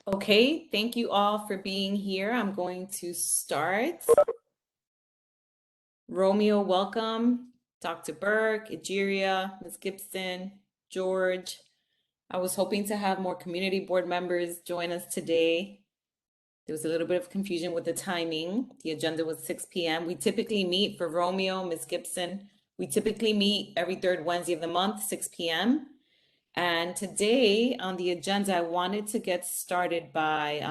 Okay, thank you all for being here. I'm going to start. Romeo, welcome. Dr. Burke, Egeria, Ms. Gibson, George. I was hoping to have more community board members join us today. There was a little bit of confusion with the timing. The agenda was 6 p.m. We typically meet for Romeo, Ms. Gibson. We typically meet every third Wednesday of the month, 6 p.m. And today on the agenda, I wanted to get started by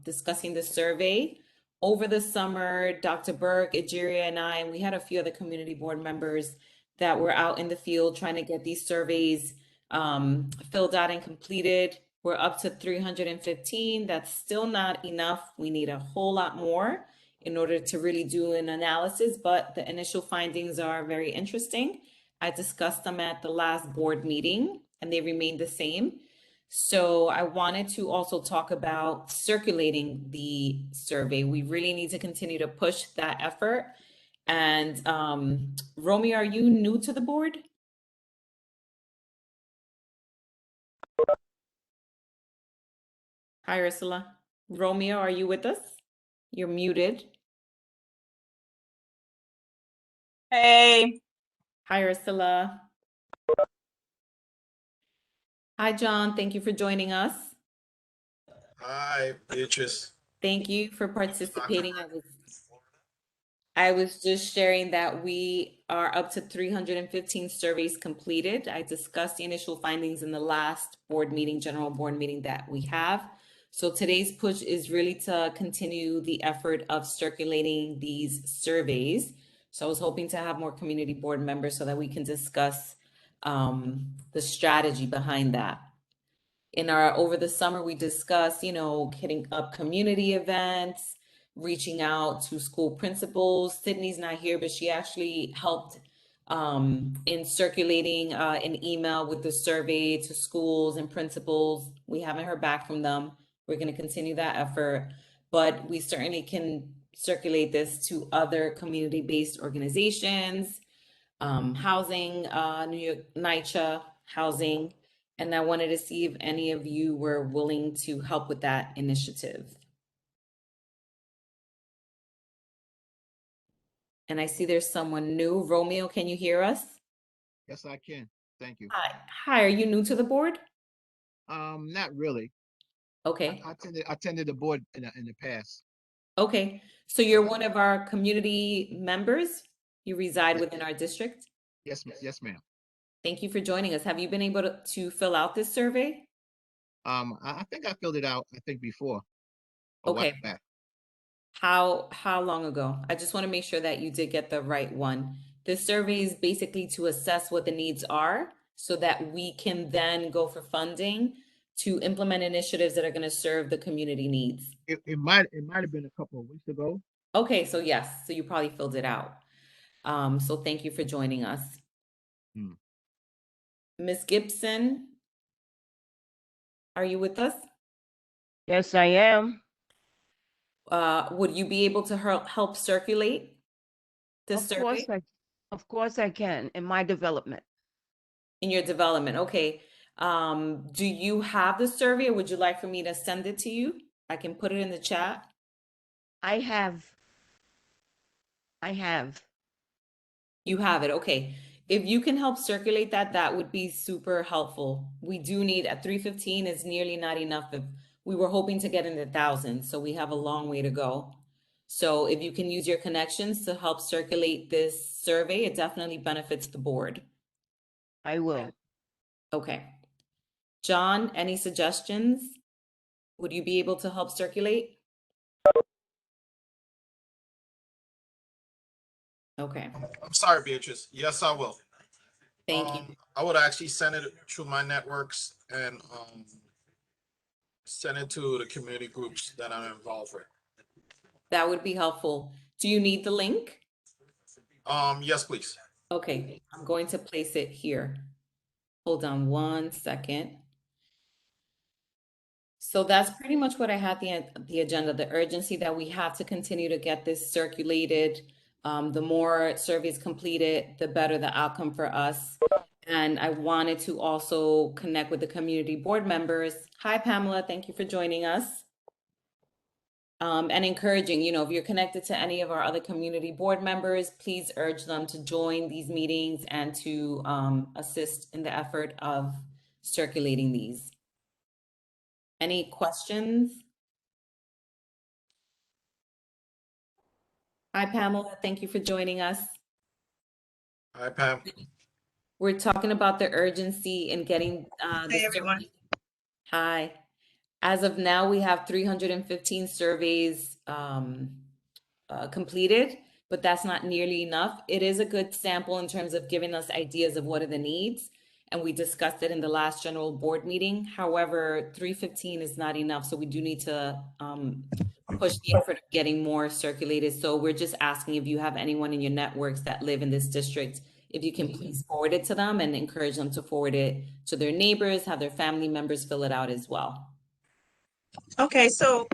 discussing the survey. Over the summer, Dr. Burke, Egeria, and we had a few other community board members that were out in the field trying to get these surveys filled out and completed. We're up to 315. That's still not enough. We need a whole lot more in order to really do an analysis, but the initial findings are very interesting. I discussed them at the last board meeting and they remain the same. So I wanted to also talk about circulating the survey. We really need to continue to push that effort. And Romy, are you new to the board? Hi, Ursula. Romeo, are you with us? You're muted. Hey. Hi, Ursula. Hi, John. Thank you for joining us. Hi, Beatrice. Thank you for participating. I was just sharing that we are up to 315 surveys completed. I discussed the initial findings in the last general board meeting that we have. So today's push is really to continue the effort of circulating these surveys. So I was hoping to have more community board members so that we can discuss the strategy behind that. Over the summer, we discussed, hitting up community events, reaching out to school principals. Sydney's not here, but she actually helped in circulating an email with the survey to schools and principals. We haven't heard back from them. We're going to continue that effort, but we certainly can circulate this to other community-based organizations, housing, New York, NYCHA, housing. And I wanted to see if any of you were willing to help with that initiative. And I see there's someone new. Romeo, can you hear us? Yes, I can. Thank you. Hi, are you new to the board? Not really. Okay. I attended the board in the past. Okay. So you're one of our community members? You reside within our district? Yes, yes, ma'am. Thank you for joining us. Have you been able to fill out this survey? I think I filled it out, I think before. A while Okay. back. How long ago? I just want to make sure that you did get the right one. This survey is basically to assess what the needs are so that we can then go for funding to implement initiatives that are going to serve the community needs. It might have been a couple of weeks ago. Okay, so yes, so you probably filled it out. So thank you for joining us. Ms. Gibson, are you with us? Yes, I am. Would you be able to help circulate this survey? Of course I can in my development. In your development, okay. Do you have the survey or would you like for me to send it to you? I can put it in the chat. I have. You have it, okay. If you can help circulate that, that would be super helpful. We do need, at 315 is nearly not enough. If we were hoping to get in the thousands, so we have a long way to go. So if you can use your connections to help circulate this survey, it definitely benefits the board. I will. Okay. John, any suggestions? Would you be able to help circulate? Okay. I'm sorry, Beatrice. Yes, I will. Thank you. I would actually send it through my networks and send it to the community groups that I'm involved with. That would be helpful. Do you need the link? Yes, please. Okay, I'm going to place it here. Hold on one second. So that's pretty much what I had the agenda, the urgency that we have to continue to get this circulated. The more surveys completed, the better the outcome for us. And I wanted to also connect with the community board members. Hi, Pamela. Thank you for joining us. And encouraging, if you're connected to any of our other community board members, please urge them to join these meetings and to assist in the effort of circulating these. Any questions? Hi, Pamela. Thank you for joining us. Hi, Pam. We're talking about the urgency in getting the Hey, everyone. Hi. As of now, we have 315 surveys completed, but that's not nearly enough. It is a good sample in terms of giving us ideas of what are the needs, and we discussed it in the last general board meeting. However, 315 is not enough, so we do need to push the effort of getting more circulated. So we're just asking if you have anyone in your networks that live in this district, if you can please forward it to them and encourage them to forward it to their neighbors, have their family members fill it out as well. Okay, so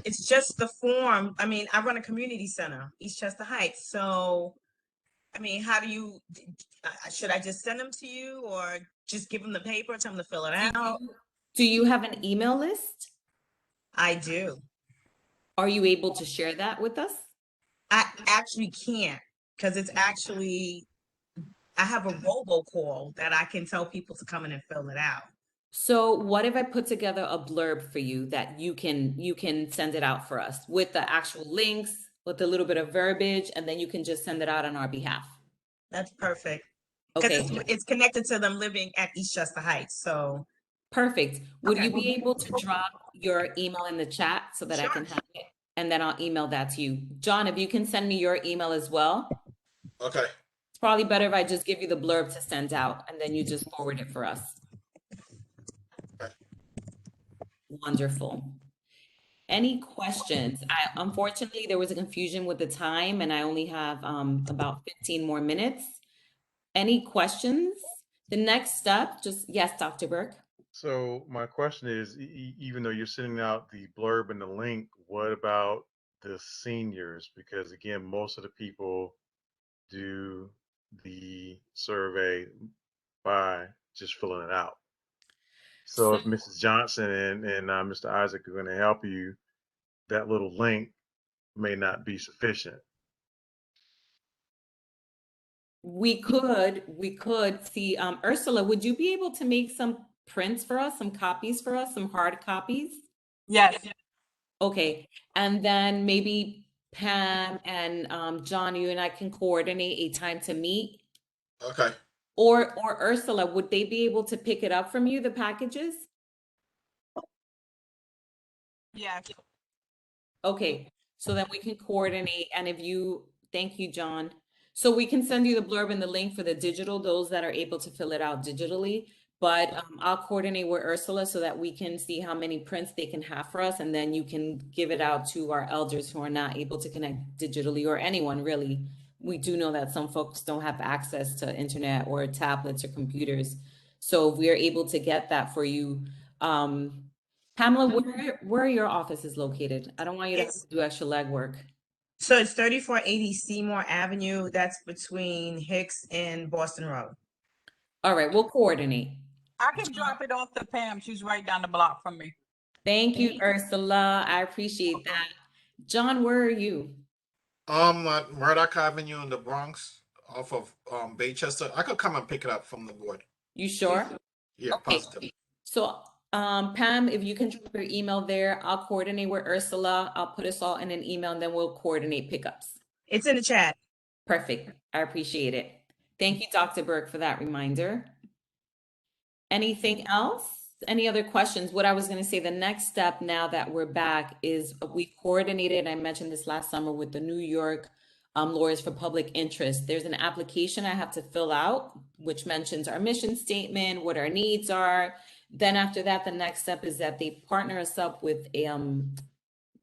it's just the form. I mean, I run a community center, Eastchester Heights. So, I mean, how do you, should I just send them to you or just give them the paper, tell them to fill it out? Do you have an email list? I do. Are you able to share that with us? I actually can't because it's actually, I have a robocall that I can tell people to come in and fill it out. So what if I put together a blurb for you that you can send it out for us with the actual links, with a little bit of verbiage, and then you can just send it out on our behalf? That's perfect. Because Okay, it's connected to them living at Eastchester Heights. So, perfect. Would Okay. you be able to drop your email in the chat so that I can Sure. have it? And then I'll email that to you. John, if you can send me your email as well, Okay. it's probably better if I just give you the blurb to send out and then you just forward it for us. Wonderful. Any questions? Unfortunately, there was a confusion with the time and I only have about 15 more minutes. Any questions? The next step, yes, Dr. Burke. So my question is, even though you're sending out the blurb and the link, what about the seniors? Because again, most of the people do the survey by just filling it out. So if Mrs. Johnson and Mr. Isaac are going to help you, that little link may not be sufficient. We could see, Ursula, would you be able to make some prints for us, some copies for us, some hard copies? Yes. Okay, and then maybe Pam and John, you and I can coordinate a time to meet. Okay. Or Ursula, would they be able to pick it up from you, the packages? Yes. Okay, so then we can coordinate, and thank you, John. So we can send you the blurb and the link for the digital, those that are able to fill it out digitally. But I'll coordinate with Ursula so that we can see how many prints they can have for us, and then you can give it out to our elders who are not able to connect digitally, or anyone really. We do know that some folks don't have access to internet or tablets or computers. So if we are able to get that for you, Pamela, where are your offices located? I don't want you to have to do extra legwork. So it's 3480 Seymour Avenue. That's between Hicks and Boston Road. All right, we'll coordinate. I can drop it off to Pam. She's right down the block from me. Thank you, Ursula. I appreciate that. John, where are you? At Murdoch Avenue in the Bronx, off of Baychester. I could come and pick it up from the board. You sure? Yeah, Okay. positive. So, Pam, if you can drop your email there, I'll coordinate with Ursula. I'll put us all in an email and then we'll coordinate pickups. It's in the chat. Perfect. I appreciate it. Thank you, Dr. Burke, for that reminder. Anything else? Any other questions? What I was going to say, the next step now that we're back is we've coordinated, I mentioned this last summer, with the New York Lawyers for Public Interest. There's an application I have to fill out, which mentions our mission statement, what our needs are. Then after that, the next step is that they partner us up with a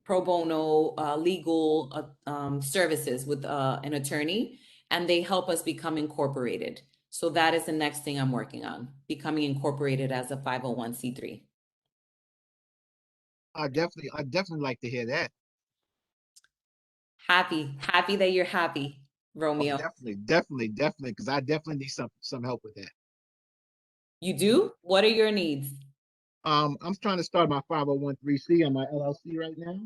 pro bono legal services with an attorney, and they help us become incorporated. So that is the next thing I'm working on, becoming incorporated as a 501c3. I definitely like to hear that. Happy that you're happy, Romeo. Definitely, because I definitely need some help with that. You do? What are your needs? I'm trying to start my 501(c) on my LLC right now.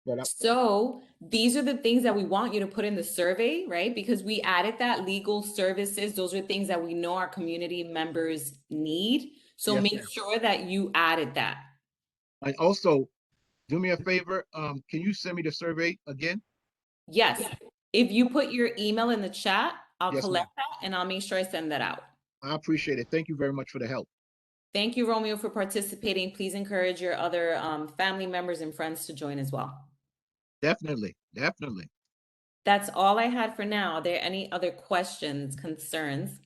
But So these are the things that we want you to put in the survey, right? Because we added that legal services. Those are things that we know our community members need. So Yes, make ma'am. sure that you added that. And also, do me a favor. Can you send me the survey again? Yes. If you put your email in the chat, I'll Yes, collect ma'am. that and I'll make sure I send that out. I appreciate it. Thank you very much for the help. Thank you, Romeo, for participating. Please encourage your other family members and friends to join as well. Definitely, definitely. That's all I had for now. Are there any other questions, concerns?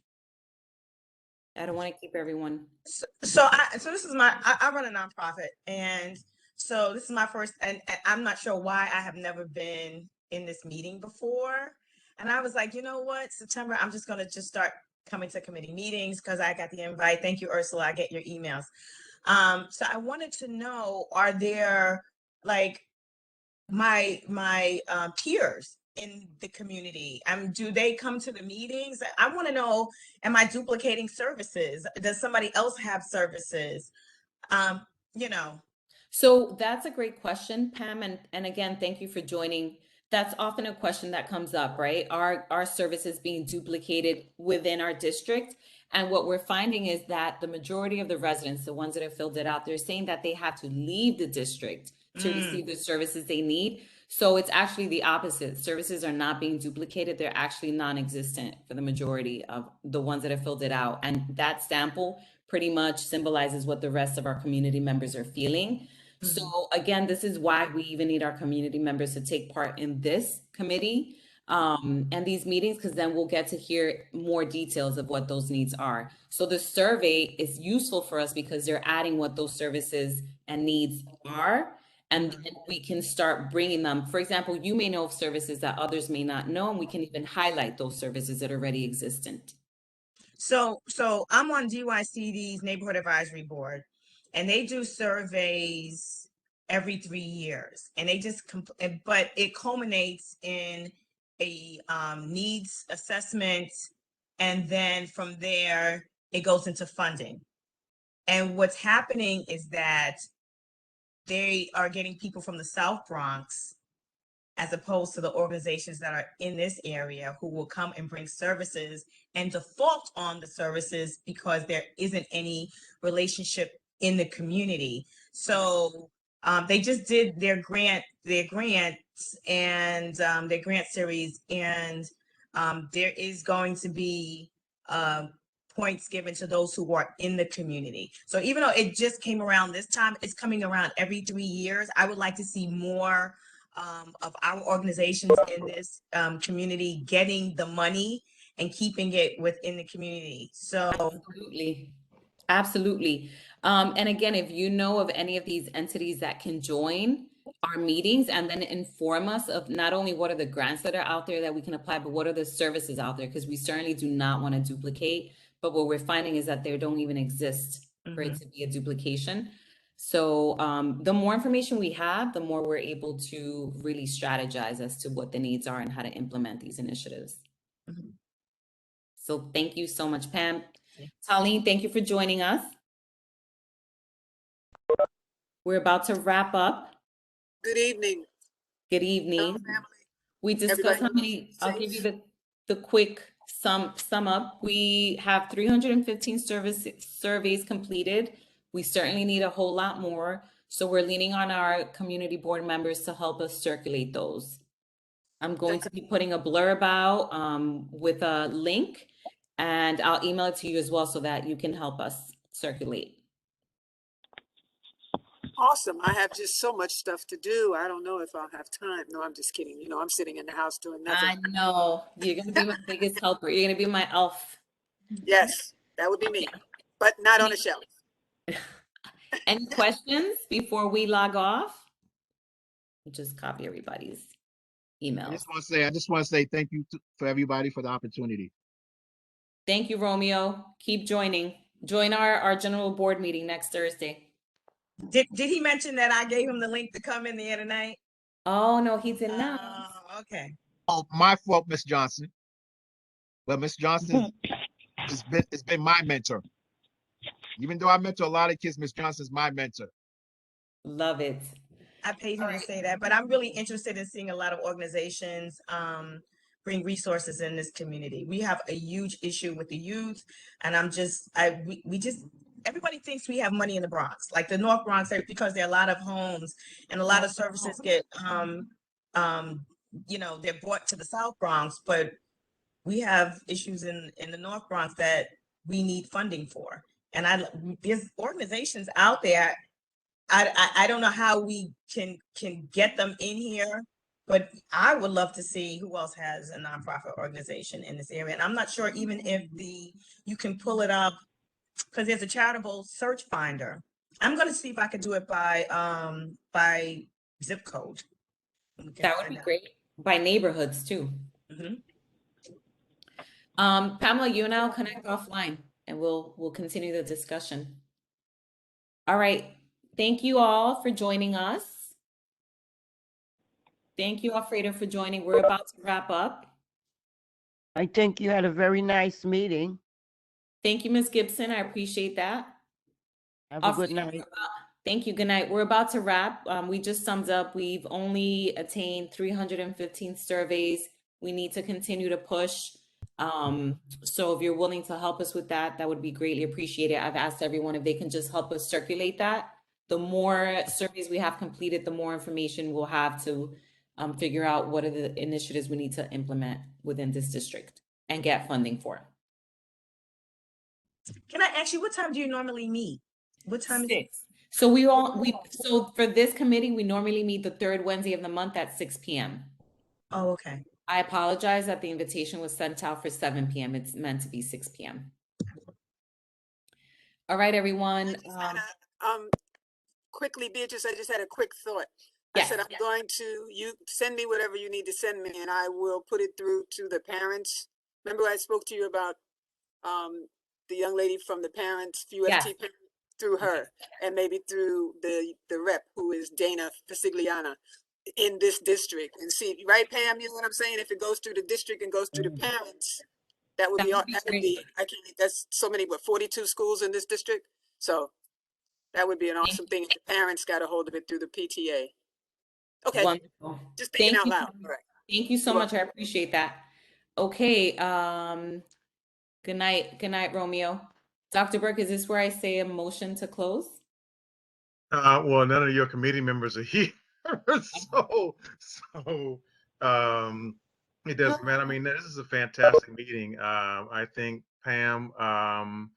I don't want to keep everyone. So this is I run a nonprofit, and so this is my first, and I'm not sure why I have never been in this meeting before. And I was like, you know what, September, I'm just gonna start coming to committee meetings because I got the invite. Thank you, Ursula. I get your emails. So I wanted to know, are there like my peers in the community? Do they come to the meetings? I want to know, am I duplicating services? Does somebody else have services? You know. So that's a great question, Pam. And again, thank you for joining. That's often a question that comes up, right? Are services being duplicated within our district? And what we're finding is that the majority of the residents, the ones that have filled it out, they're saying that they have to leave the district to receive the services they need. So it's actually the opposite. Services are not being duplicated. They're actually non-existent for the majority of the ones that have filled it out. And that sample pretty much symbolizes what the rest of our community members are feeling. So again, this is why we even need our community members to take part in this committee and these meetings, because then we'll get to hear more details of what those needs are. So the survey is useful for us because they're adding what those services and needs are, and then we can start bringing them. For example, you may know of services that others may not know, and we can even highlight those services that are already existent. So I'm on DYCD's Neighborhood Advisory Board, and they do surveys every 3 years, and they just but it culminates in a needs assessment, and then from there it goes into funding. And what's happening is that they are getting people from the South Bronx as opposed to the organizations that are in this area who will come and bring services and default on the services because there isn't any relationship in the community. So they just did their grants and their grant series, and there is going to be points given to those who are in the community. So even though it just came around this time, it's coming around every 3 years. I would like to see more of our organizations in this community getting the money and keeping it within the community. So Absolutely. And again, if you know of any of these entities that can join our meetings and then inform us of not only what are the grants that are out there that we can apply, but what are the services out there, because we certainly do not want to duplicate. But what we're finding is that they don't even exist for it to be a duplication. So the more information we have, the more we're able to really strategize as to what the needs are and how to implement these initiatives. So thank you so much, Pam. Talene, thank you for joining us. We're about to wrap up. Good evening. Good evening. We discussed how many, I'll give you the quick sum up. We have 315 surveys completed. We certainly need a whole lot more. So we're leaning on our community board members to help us circulate those. I'm going to be putting a blurb out with a link, and I'll email it to you as well so that you can help us circulate. Awesome. I have just so much stuff to do. I don't know if I'll have time. No, I'm just kidding. You know, I'm sitting in the house doing nothing. I know. You're going to be my biggest helper. You're going to be my elf. Yes, that would be me, but not on a shelf. Any questions before we log off? Just copy everybody's email. I just want to say thank you for everybody for the opportunity. Thank you, Romeo. Keep joining. Join our general board meeting next Thursday. Did he mention that I gave him the link to come in the other night? Oh, no, he did not. Okay. Oh, my fault, Miss Johnson. But Miss Johnson has been my mentor. Even though I mentor a lot of kids, Miss Johnson's my mentor. Love it. I paid him All to right. say that, but I'm really interested in seeing a lot of organizations bring resources in this community. We have a huge issue with the youth, and we just everybody thinks we have money in the Bronx, like the North Bronx, because there are a lot of homes and a lot of services get they're brought to the South Bronx, but we have issues in the North Bronx that we need funding for. And there's organizations out there. I don't know how we can get them in here, but I would love to see who else has a nonprofit organization in this area. And I'm not sure even if you can pull it up because there's a charitable search finder. I'm going to see if I could do it by zip code. That would be great. By neighborhoods too. Mm-hmm. Pamela, you and I'll connect offline and we'll continue the discussion. All right. Thank you all for joining us. Thank you, Alfredo, for joining. We're about to wrap up. I think you had a very nice meeting. Thank you, Ms. Gibson. I appreciate that. Have a good Alfredo, night. thank you. Good night. We're about to wrap. We just summed up. We've only attained 315 surveys. We need to continue to push. So if you're willing to help us with that, that would be greatly appreciated. I've asked everyone if they can just help us circulate that. The more surveys we have completed, the more information we'll have to figure out what are the initiatives we need to implement within this district and get funding for. Can I ask you, what time do you normally meet? What time is it? 6. So so for this committee, we normally meet the third Wednesday of the month at 6 p.m. Oh, okay. I apologize that the invitation was sent out for 7 p.m. It's meant to be 6 p.m. All right, everyone. Quickly, Beatrice, I just had a quick thought. Yes. I said, I'm going to, you send me whatever you need to send me and I will put it through to the parents. Remember I spoke to you about the young lady from the parents, UFT Yes. parents, through her and maybe through the rep who is Dana Fasigliana in this district and see, right, Pam, you know what I'm saying? If it goes through the district and goes through the parents, that would be, I can't, that's so many, 42 schools in this district. So that would be an awesome thing if the parents got a hold of it through the PTA. Okay. Wonderful. Just thinking Thank out you. loud. All right. Thank you so much. I appreciate that. Okay. Good night. Good night, Romeo. Dr. Burke, is this where I say a motion to close? Well, none of your committee members are here, so it doesn't matter. I mean, this is a fantastic meeting. I think Pam, I'm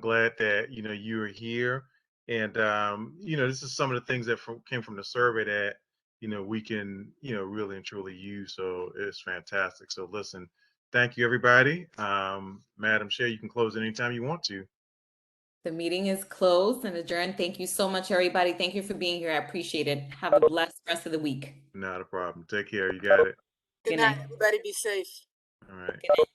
glad that you are here, and this is some of the things that came from the survey that we can really and truly use. So it's fantastic. So listen, thank you, everybody. Madam Chair, you can close anytime you want to. The meeting is closed and adjourned. Thank you so much, everybody. Thank you for being here. I appreciate it. Have a blessed rest of the week. Not a problem. Take care. You got it. Good night, everybody. Be safe. All right. Good night.